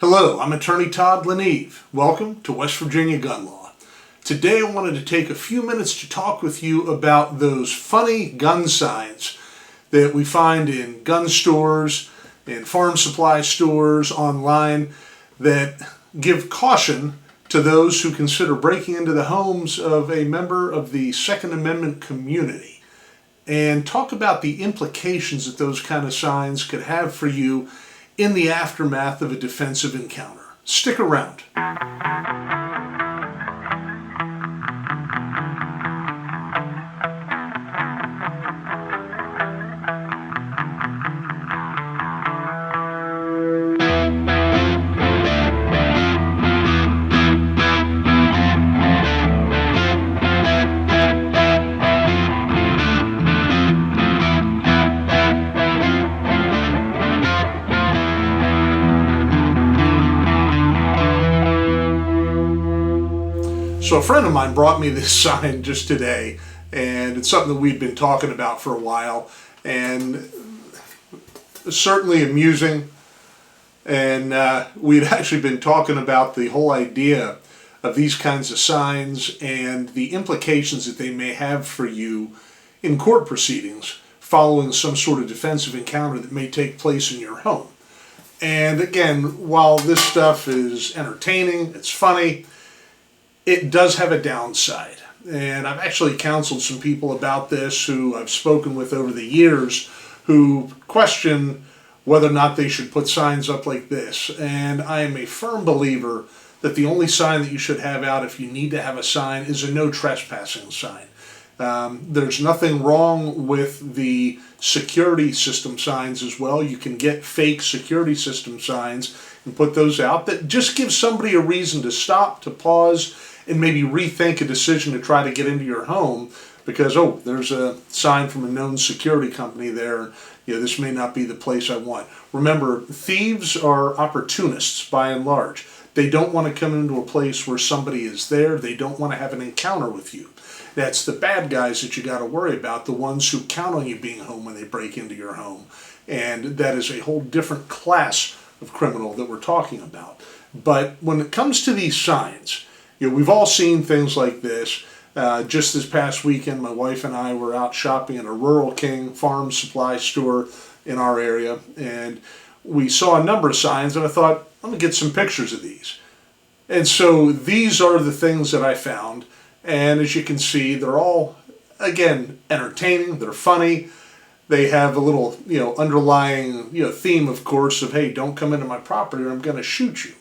Hello, I'm Attorney Todd Leneve. Welcome to West Virginia Gun Law. Today I wanted to take a few minutes to talk with you about those funny gun signs that we find in gun stores, in farm supply stores, online, that give caution to those who consider breaking into the homes of a member of the Second Amendment community, and talk about the implications that those kind of signs could have for you in the aftermath of a defensive encounter. Stick around. So a friend of mine brought me this sign just today, and it's something that we've been talking about for a while, and certainly amusing. And we'd actually been talking about the whole idea of these kinds of signs and the implications that they may have for you in court proceedings following some sort of defensive encounter that may take place in your home. And again, while this stuff is entertaining, it's funny, it does have a downside. And I've actually counseled some people about this who I've spoken with over the years who question whether or not they should put signs up like this. And I am a firm believer that the only sign that you should have out if you need to have a sign is a no trespassing sign. There's nothing wrong with the security system signs as well. You can get fake security system signs and put those out that just give somebody a reason to stop, to pause, and maybe rethink a decision to try to get into your home because, oh, there's a sign from a known security company there. This may not be the place I want. Remember, thieves are opportunists by and large. They don't want to come into a place where somebody is there. They don't want to have an encounter with you. That's the bad guys that you got to worry about, the ones who count on you being home when they break into your home. And that is a whole different class of criminal that we're talking about. But when it comes to these signs, we've all seen things like this. Just this past weekend, my wife and I were out shopping at a Rural King farm supply store in our area, and we saw a number of signs, and I thought, let me get some pictures of these. And so these are the things that I found, and as you can see, they're all, again, entertaining, they're funny. They have a little, underlying, theme, of course, of, hey, don't come into my property or I'm going to shoot you.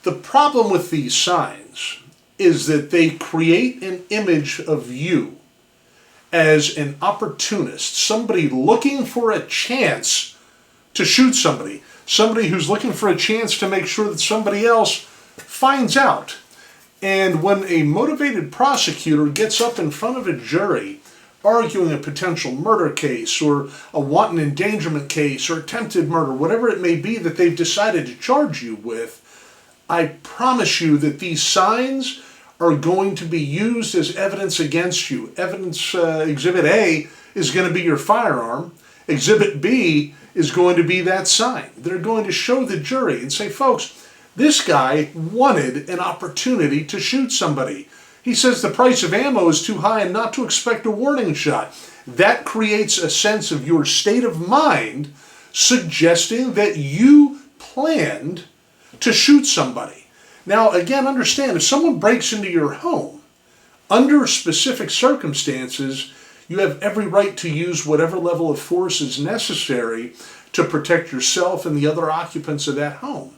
The problem with these signs is that they create an image of you as an opportunist, somebody looking for a chance to shoot somebody, somebody who's looking for a chance to make sure that somebody else finds out. And when a motivated prosecutor gets up in front of a jury arguing a potential murder case or a wanton endangerment case or attempted murder, whatever it may be that they've decided to charge you with, I promise you that these signs are going to be used as evidence against you. Evidence, Exhibit A is going to be your firearm. Exhibit B is going to be that sign. They're going to show the jury and say, folks, this guy wanted an opportunity to shoot somebody. He says the price of ammo is too high and not to expect a warning shot. That creates a sense of your state of mind suggesting that you planned to shoot somebody. Now, again, understand, if someone breaks into your home, under specific circumstances, you have every right to use whatever level of force is necessary to protect yourself and the other occupants of that home.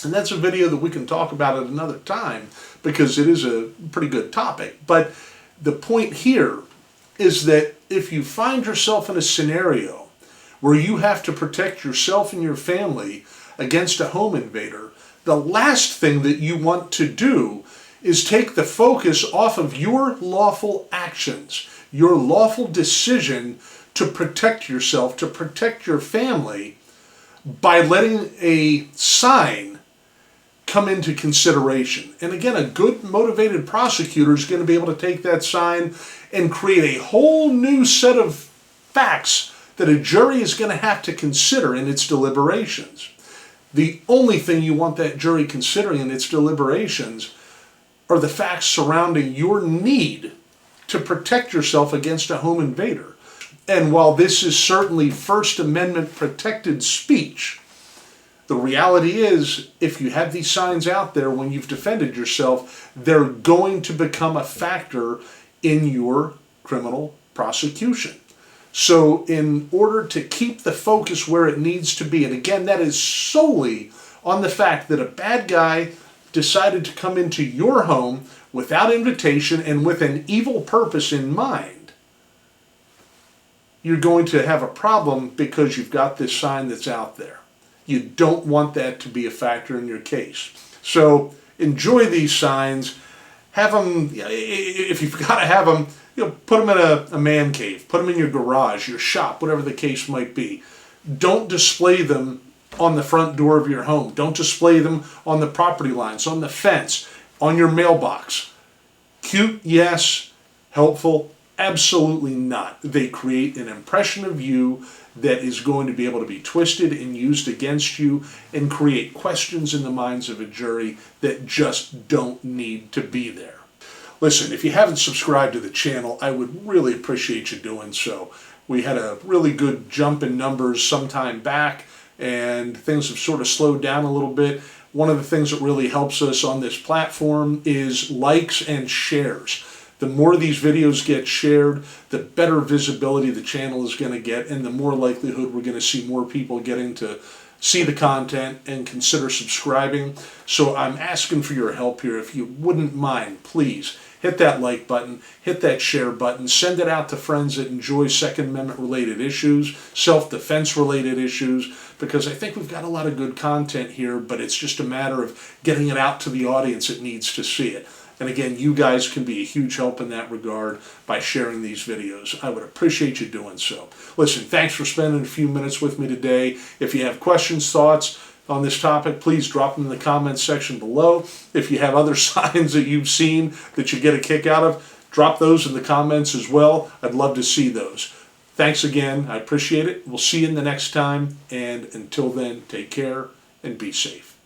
And that's a video that we can talk about at another time because it is a pretty good topic. But the point here is that if you find yourself in a scenario where you have to protect yourself and your family against a home invader, the last thing that you want to do is take the focus off of your lawful actions, your lawful decision to protect yourself, to protect your family, by letting a sign come into consideration. And again, a good motivated prosecutor is going to be able to take that sign and create a whole new set of facts that a jury is going to have to consider in its deliberations. The only thing you want that jury considering in its deliberations are the facts surrounding your need to protect yourself against a home invader. And while this is certainly First Amendment protected speech, the reality is, if you have these signs out there when you've defended yourself, they're going to become a factor in your criminal prosecution. So in order to keep the focus where it needs to be, and again, that is solely on the fact that a bad guy decided to come into your home without invitation and with an evil purpose in mind, you're going to have a problem because you've got this sign that's out there. You don't want that to be a factor in your case. So enjoy these signs. Have them, if you've got to have them, put them in a man cave, put them in your garage, your shop, whatever the case might be. Don't display them on the front door of your home. Don't display them on the property lines, on the fence, on your mailbox. Cute, yes. Helpful, absolutely not. They create an impression of you that is going to be able to be twisted and used against you and create questions in the minds of a jury that just don't need to be there. Listen, if you haven't subscribed to the channel, I would really appreciate you doing so. We had a really good jump in numbers some time back, and things have sort of slowed down a little bit. One of the things that really helps us on this platform is likes and shares. The more these videos get shared, the better visibility the channel is going to get, and the more likelihood we're going to see more people getting to see the content and consider subscribing. So I'm asking for your help here. If you wouldn't mind, please hit that like button, hit that share button, send it out to friends that enjoy Second Amendment related issues, self-defense related issues, because I think we've got a lot of good content here, but it's just a matter of getting it out to the audience that needs to see it. And again, you guys can be a huge help in that regard by sharing these videos. I would appreciate you doing so. Listen, thanks for spending a few minutes with me today. If you have questions, thoughts on this topic, please drop them in the comments section below. If you have other signs that you've seen that you get a kick out of, drop those in the comments as well. I'd love to see those. Thanks again. I appreciate it. We'll see you in the next time. And until then, take care and be safe.